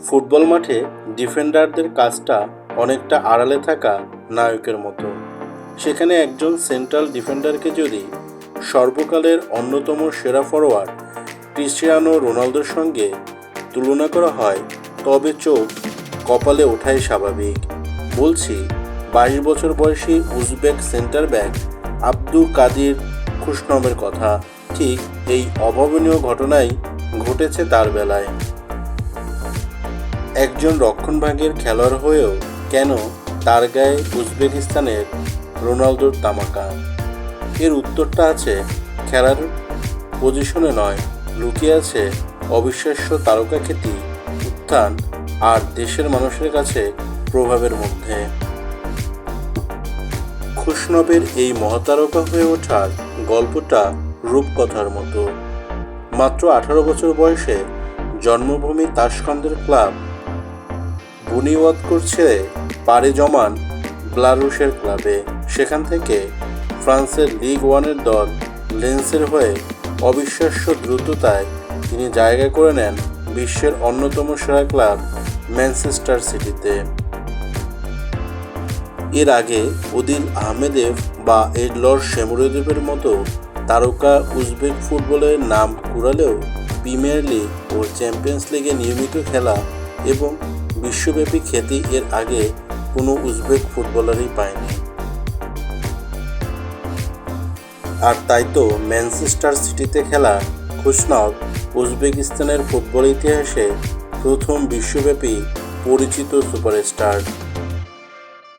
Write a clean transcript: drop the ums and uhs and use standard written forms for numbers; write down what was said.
Football মাঠে ডিফেন্ডারদের কাজটা অনেকটা আড়ালে থাকা নায়কের মতো। সেখানে একজন সেন্ট্রাল ডিফেন্ডারকে যদি সর্বকালের অন্যতম সেরা ফরোয়ার্ড ক্রিস্টিয়ানো রোনালদোর সঙ্গে তুলনা করা হয়, তবে চোখ কপালে ওঠাই স্বাভাবিক। বলছি 22 বছর বয়সী উজবেক সেন্টার ব্যাক আব্দু কাদির খুশনভের কথা। ঠিক এই অভাবনীয় ঘটনাই ঘটেছে তার বেলায়। একজন রক্ষণভাগের খেলোয়াড় হয়েও কেন তার গায়ে উজবেকিস্তানের রোনালদোর তামাকা? এর উত্তরটা আছে খেলার পজিশনে নয়, লুকিয়ে আছে অবিশ্বাস্য তারকাখ্যাতি, উত্থান আর দেশের মানুষের কাছে প্রভাবের মধ্যে। খুশনভের এই মহাতারকা হয়ে ওঠার গল্পটা রূপকথার মতো। মাত্র 18 বছর বয়সে জন্মভূমি তাশখন্দের ক্লাব বুনিওয়াদকোর ছেড়ে পাড়ি জমান বেলারুশের ক্লাবে। সেখান থেকে ফ্রান্সের লিগ ওয়ানের দল লেন্সের হয়ে অবিশ্বাস্য দ্রুততায় তিনি জায়গা করে নেন বিশ্বের অন্যতম সেরা ক্লাব ম্যানচেস্টার সিটিতে। এর আগে ওদিল আহমেদেভ বা এডলর শেমুরদেভের মতো তারকা উজবেক ফুটবলের নাম কুড়ালেও প্রিমিয়ার লিগ ও চ্যাম্পিয়ন্স লিগে নিয়মিত খেলা এবং বিশ্বব্যাপী খ্যাতি এর আগে কোনো উজবেক ফুটবলারই পায়নি। আর তাই তো ম্যানচেস্টার সিটিতে খেলা খুশনভ উজবেকিস্তানের ফুটবল ইতিহাসে প্রথম বিশ্বব্যাপী পরিচিত সুপারস্টার।